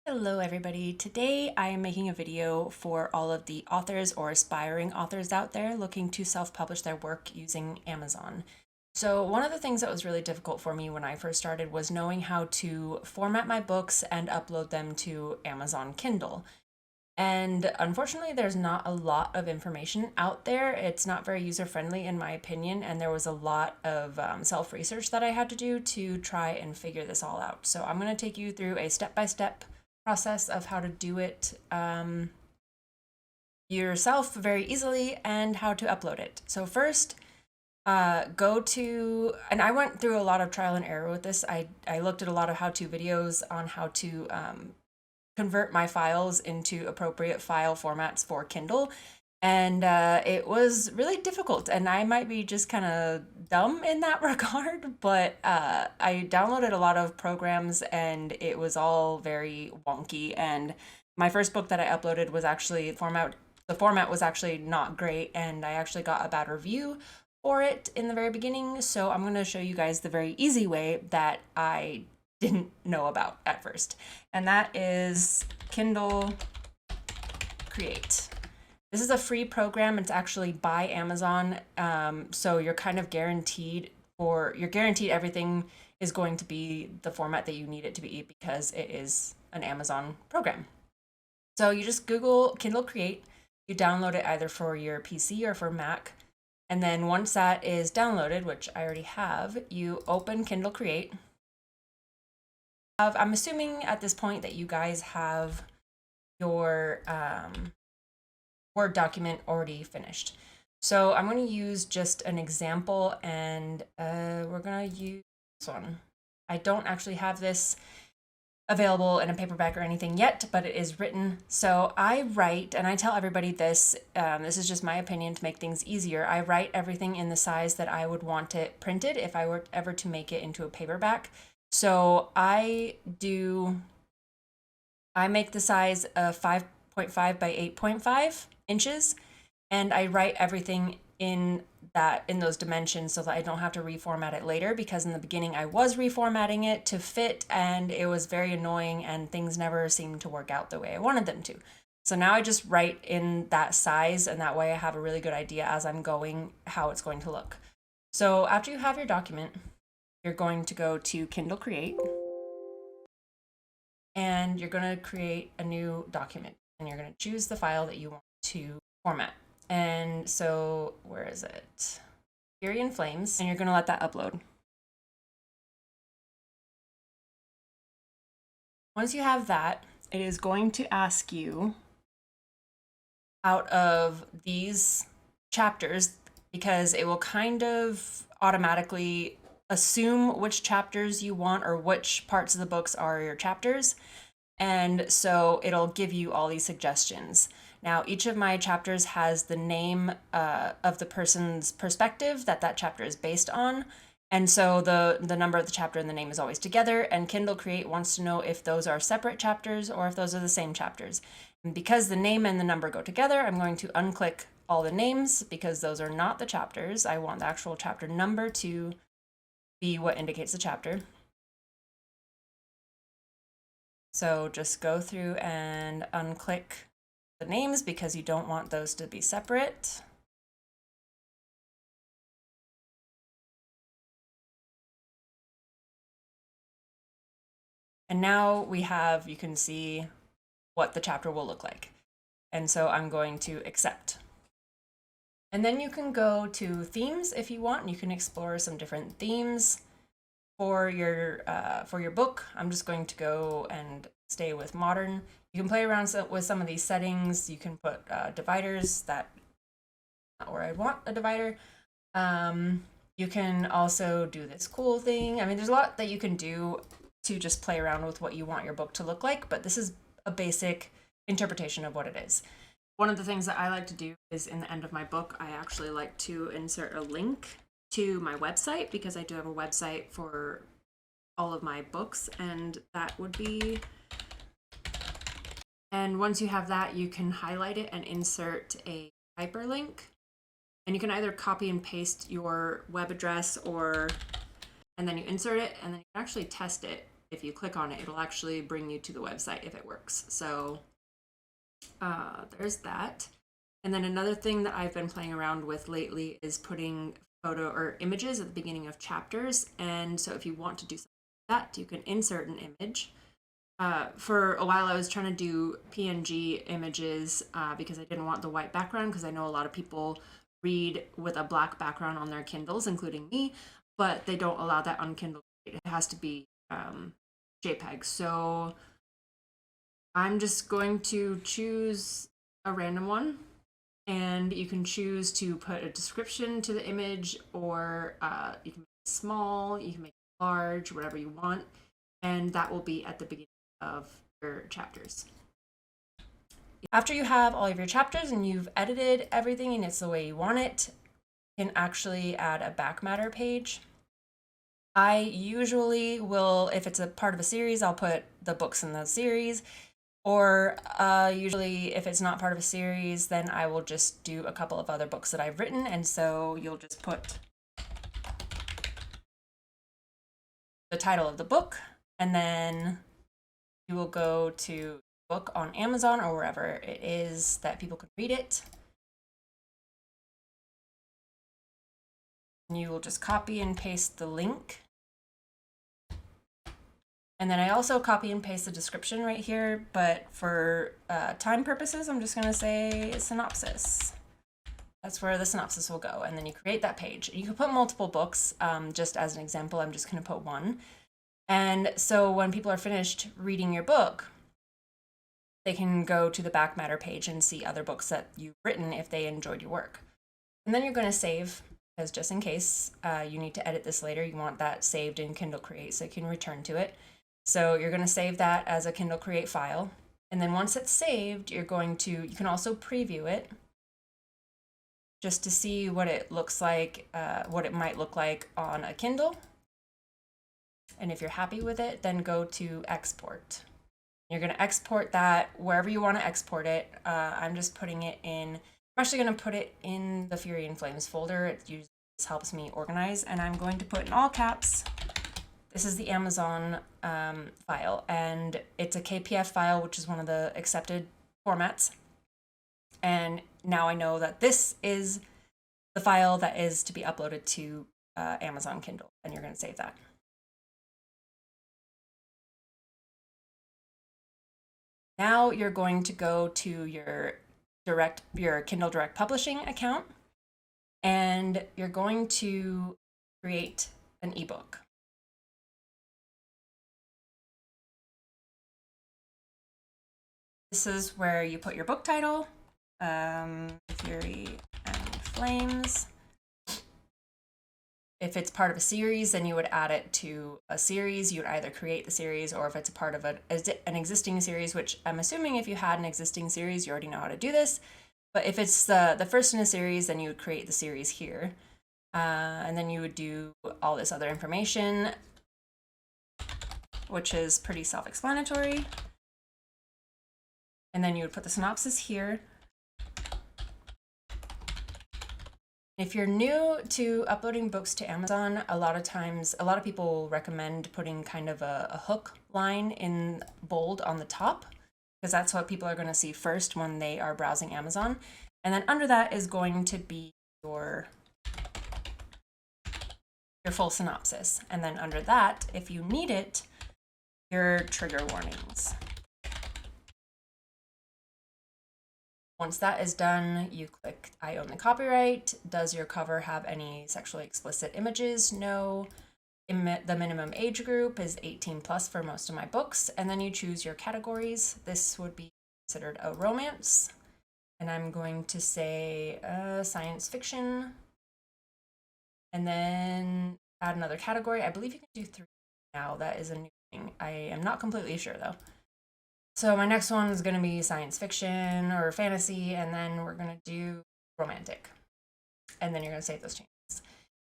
Hello everybody. Today I am making a video for all of the authors or aspiring authors out there looking to self-publish their work using Amazon. So one of the things that was really difficult for me when I first started was knowing how to format my books and upload them to Amazon Kindle. And unfortunately, there's not a lot of information out there. It's not very user-friendly in my opinion, and there was a lot of self-research that I had to do to try and figure this all out. So I'm going to take you through a step-by-step process of how to do it yourself very easily and how to upload it. So first, go to, and I went through a lot of trial and error with this. I looked at a lot of how-to videos on how to convert my files into appropriate file formats for Kindle. And it was really difficult, and I might be just kind of dumb in that regard, but I downloaded a lot of programs and it was all very wonky. And my first book that I uploaded was actually the format was actually not great, and I actually got a bad review for it in the very beginning. So I'm going to show you guys the very easy way that I didn't know about at first, and that is Kindle Create. This is a free program. It's actually by Amazon, so you're kind of guaranteed everything is going to be the format that you need it to be because it is an Amazon program. So you just Google Kindle Create, you download it either for your PC or for Mac, and then once that is downloaded, which I already have, you open Kindle Create. I'm assuming at this point that you guys have your Word document already finished. So I'm going to use just an example, and we're going to use this one. I don't actually have this available in a paperback or anything yet, but it is written. So I write, and I tell everybody this, this is just my opinion to make things easier. I write everything in the size that I would want it printed if I were ever to make it into a paperback. So I make the size of 5.5 by 8.5 inches, and I write everything in those dimensions so that I don't have to reformat it later, because in the beginning I was reformatting it to fit and it was very annoying and things never seemed to work out the way I wanted them to. So now I just write in that size, and that way I have a really good idea as I'm going how it's going to look. So after you have your document, you're going to go to Kindle Create, and you're going to create a new document, and you're going to choose the file that you want to format. And so where is it? Fury and Flames, and you're going to let that upload. Once you have that, it is going to ask you out of these chapters, because it will kind of automatically assume which chapters you want or which parts of the books are your chapters. And so it'll give you all these suggestions. Now, each of my chapters has the name of the person's perspective that chapter is based on. And so the number of the chapter and the name is always together. And Kindle Create wants to know if those are separate chapters or if those are the same chapters. And because the name and the number go together, I'm going to unclick all the names because those are not the chapters. I want the actual chapter number to be what indicates the chapter. So just go through and unclick the names because you don't want those to be separate. And now you can see what the chapter will look like. And so I'm going to accept. And then you can go to themes if you want. You can explore some different themes for your book. I'm just going to go and stay with modern. You can play around with some of these settings. You can put dividers. That not where I want a divider. You can also do this cool thing. I mean, there's a lot that you can do to just play around with what you want your book to look like, but this is a basic interpretation of what it is. One of the things that I like to do is in the end of my book, I actually like to insert a link to my website, because I do have a website for all of my books, and that would be, and once you have that, you can highlight it and insert a hyperlink, and you can either copy and paste your web address and then you insert it, and then you can actually test it if you click on it, it'll actually bring you to the website if it works. So there's that. And then another thing that I've been playing around with lately is putting photo or images at the beginning of chapters. And so if you want to do something like that, you can insert an image. For a while, I was trying to do PNG images because I didn't want the white background, because I know a lot of people read with a black background on their Kindles, including me, but they don't allow that on Kindle. It has to be JPEG. So I'm just going to choose a random one, and you can choose to put a description to the image, or you can make it small, you can make it large, whatever you want, and that will be at the beginning of your chapters. After you have all of your chapters and you've edited everything and it's the way you want it, you can actually add a back matter page. I usually will, if it's a part of a series, I'll put the books in the series, or usually if it's not part of a series, then I will just do a couple of other books that I've written, and so you'll just put the title of the book, and then you will go to book on Amazon or wherever it is that people can read it. And you will just copy and paste the link. And then I also copy and paste the description right here, but for time purposes, I'm just gonna say synopsis. That's where the synopsis will go. And then you create that page. You can put multiple books. Just as an example, I'm just gonna put one. And so when people are finished reading your book, they can go to the back matter page and see other books that you've written if they enjoyed your work. And then you're going to save, because just in case you need to edit this later, you want that saved in Kindle Create so you can return to it. So you're going to save that as a Kindle Create file. And then once it's saved, you can also preview it just to see what it looks like, what it might look like on a Kindle. And if you're happy with it, then go to export. You're going to export that wherever you want to export it. I'm just putting it in, I'm actually going to put it in the Fury and Flames folder. It usually helps me organize, and I'm going to put in all caps, this is the Amazon file, and it's a KPF file, which is one of the accepted formats. And now I know that this is the file that is to be uploaded to Amazon Kindle, and you're going to save that. Now you're going to go to your Kindle Direct Publishing account, and you're going to create an ebook. This is where you put your book title, Fury and Flames. If it's part of a series, then you would add it to a series. You would either create the series, or if it's a part of an existing series, which I'm assuming if you had an existing series, you already know how to do this. But if it's the first in a series, then you would create the series here. And then you would do all this other information, which is pretty self-explanatory. And then you would put the synopsis here. If you're new to uploading books to Amazon, a lot of people recommend putting kind of a hook line in bold on the top, because that's what people are going to see first when they are browsing Amazon. And then under that is going to be your full synopsis. And then under that, if you need it, your trigger warnings. Once that is done, you click I own the copyright. Does your cover have any sexually explicit images? No. The minimum age group is 18 plus for most of my books. And then you choose your categories. This would be considered a romance. And I'm going to say science fiction. And then add another category. I believe you can do 3 now. That is a new thing. I am not completely sure though. So my next one is going to be science fiction or fantasy, and then we're going to do romantic. And then you're going to save those changes.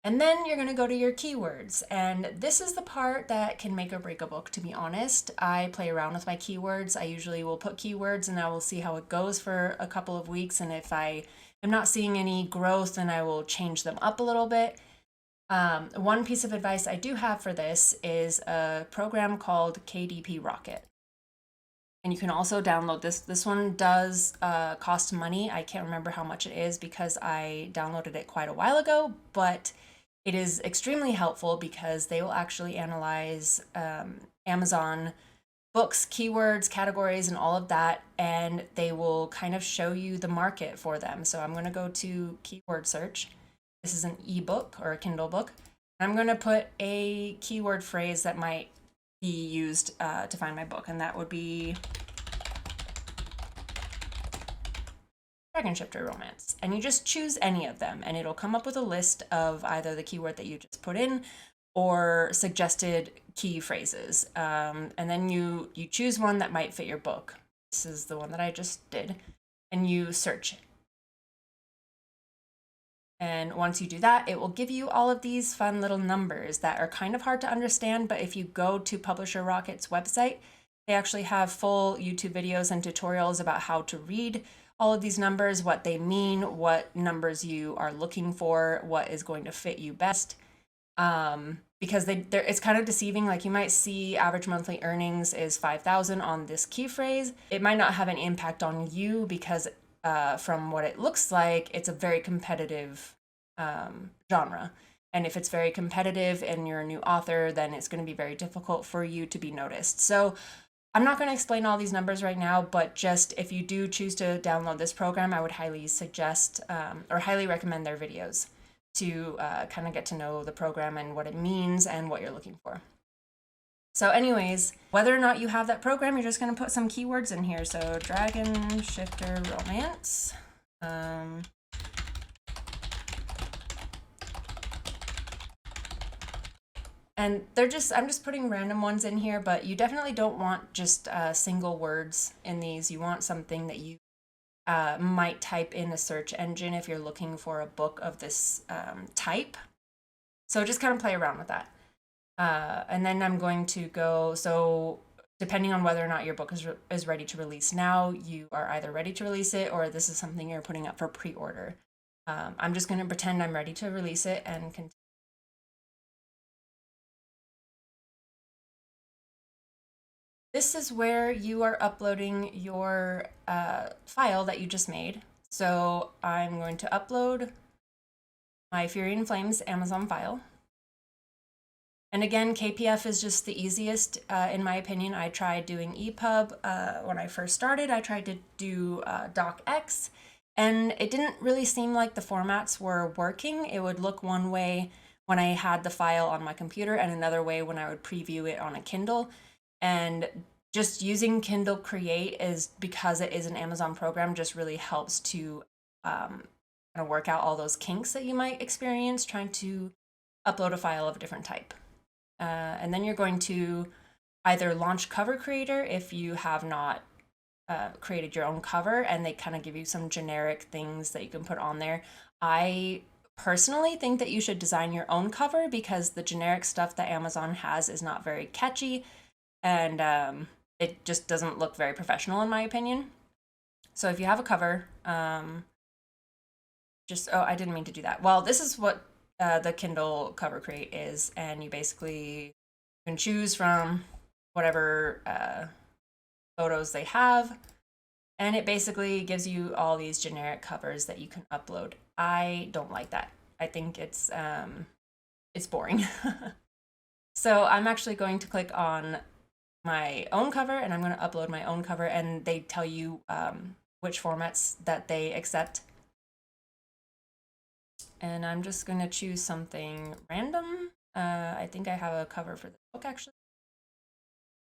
And then you're going to go to your keywords. And this is the part that can make or break a book, to be honest. I play around with my keywords. I usually will put keywords and I will see how it goes for a couple of weeks. And if I am not seeing any growth, then I will change them up a little bit. One piece of advice I do have for this is a program called KDP Rocket. And you can also download this. This one does cost money. I can't remember how much it is because I downloaded it quite a while ago, but it is extremely helpful because they will actually analyze Amazon books, keywords, categories, and all of that, and they will kind of show you the market for them. So I'm going to go to keyword search. This is an ebook or a Kindle book. I'm going to put a keyword phrase that might be used to find my book, and that would be Dragon Shifter Romance. And you just choose any of them, and it'll come up with a list of either the keyword that you just put in or suggested key phrases. And then you choose one that might fit your book. This is the one that I just did, and you search it. And once you do that, it will give you all of these fun little numbers that are kind of hard to understand, but if you go to Publisher Rocket's website, they actually have full YouTube videos and tutorials about how to read all of these numbers, what they mean, what numbers you are looking for, what is going to fit you best. Because it's kind of deceiving. Like you might see average monthly earnings is 5,000 on this key phrase. It might not have an impact on you because from what it looks like, it's a very competitive genre. And if it's very competitive and you're a new author, then it's going to be very difficult for you to be noticed. So I'm not going to explain all these numbers right now, but just if you do choose to download this program, I would highly suggest or highly recommend their videos to kind of get to know the program and what it means and what you're looking for. So anyways, whether or not you have that program, you're just going to put some keywords in here. So Dragon Shifter Romance. And I'm just putting random ones in here, but you definitely don't want just single words in these. You want something that you might type in a search engine if you're looking for a book of this type. So just kind of play around with that. And then I'm going to go, so depending on whether or not your book is ready to release now, you are either ready to release it or this is something you're putting up for pre-order. I'm just going to pretend I'm ready to release it and continue. This is where you are uploading your file that you just made. So I'm going to upload my Fury and Flames Amazon file. And again, KPF is just the easiest, in my opinion. I tried doing EPUB when I first started. I tried to do DocX, and it didn't really seem like the formats were working. It would look one way when I had the file on my computer and another way when I would preview it on a Kindle. And just using Kindle Create is because it is an Amazon program, just really helps to kind of work out all those kinks that you might experience trying to upload a file of a different type. And then you're going to either launch Cover Creator if you have not created your own cover, and they kind of give you some generic things that you can put on there. I personally think that you should design your own cover because the generic stuff that Amazon has is not very catchy, and it just doesn't look very professional in my opinion. So if you have a cover, oh, I didn't mean to do that. Well, this is what the Kindle Cover Create is, and you basically can choose from whatever photos they have, and it basically gives you all these generic covers that you can upload. I don't like that. I think it's boring. So I'm actually going to click on my own cover, and I'm going to upload my own cover, and they tell you which formats that they accept. And I'm just going to choose something random. I think I have a cover for the book, actually.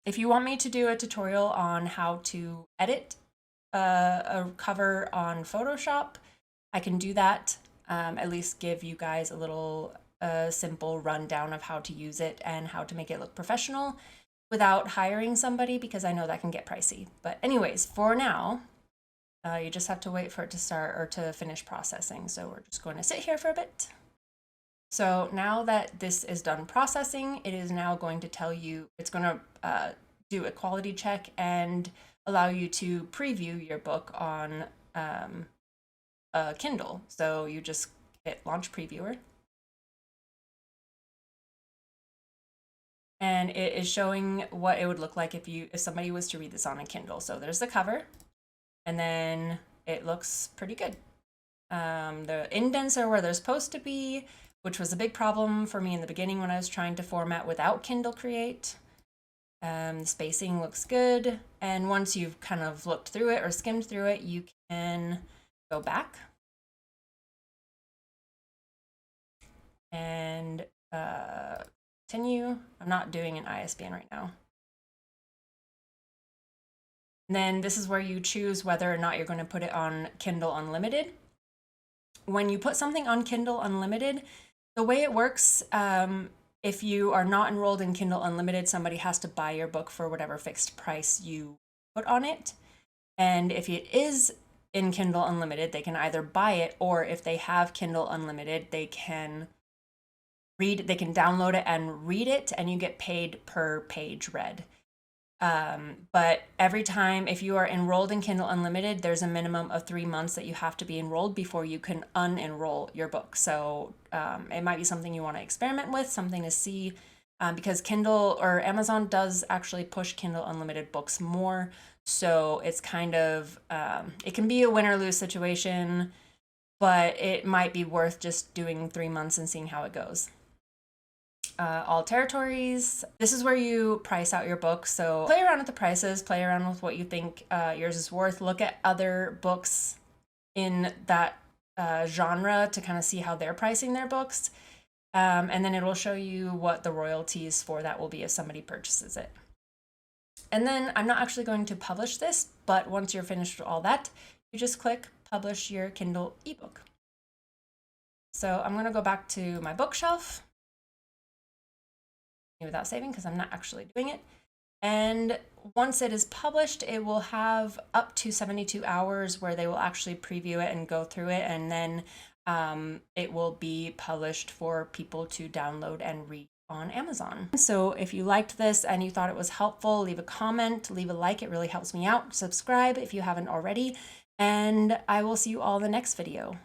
If you want me to do a tutorial on how to edit a cover on Photoshop, I can do that. At least give you guys a little simple rundown of how to use it and how to make it look professional without hiring somebody, because I know that can get pricey. But anyways, for now, you just have to wait for it to start or to finish processing. So we're just going to sit here for a bit. So now that this is done processing, it is now going to tell you, it's going to do a quality check and allow you to preview your book on a Kindle. So you just hit launch previewer. and it is showing what it would look like if somebody was to read this on a Kindle. So there's the cover, and then it looks pretty good. The indents are where they're supposed to be, which was a big problem for me in the beginning when I was trying to format without Kindle Create. The spacing looks good, and once you've kind of looked through it or skimmed through it, you can go back and continue. I'm not doing an ISBN right now. And then this is where you choose whether or not you're going to put it on Kindle Unlimited. When you put something on Kindle Unlimited, the way it works, if you are not enrolled in Kindle Unlimited, somebody has to buy your book for whatever fixed price you put on it. And if it is in Kindle Unlimited, they can either buy it, or if they have Kindle Unlimited, they can download it and read it, and you get paid per page read. But every time, if you are enrolled in Kindle Unlimited, there's a minimum of 3 months that you have to be enrolled before you can unenroll your book. So it might be something you want to experiment with, something to see, because Kindle or Amazon does actually push Kindle Unlimited books more. So it's kind of, it can be a win or lose situation, but it might be worth just doing 3 months and seeing how it goes. All territories. This is where you price out your book. So play around with the prices, play around with what you think yours is worth. Look at other books in that genre to kind of see how they're pricing their books. And then it will show you what the royalties for that will be if somebody purchases it. And then I'm not actually going to publish this, but once you're finished with all that, you just click publish your Kindle ebook. So I'm going to go back to my bookshelf without saving because I'm not actually doing it. And once it is published, it will have up to 72 hours where they will actually preview it and go through it, and then it will be published for people to download and read on Amazon. So if you liked this and you thought it was helpful, leave a comment, leave a like, it really helps me out. Subscribe if you haven't already, and I will see you all in the next video.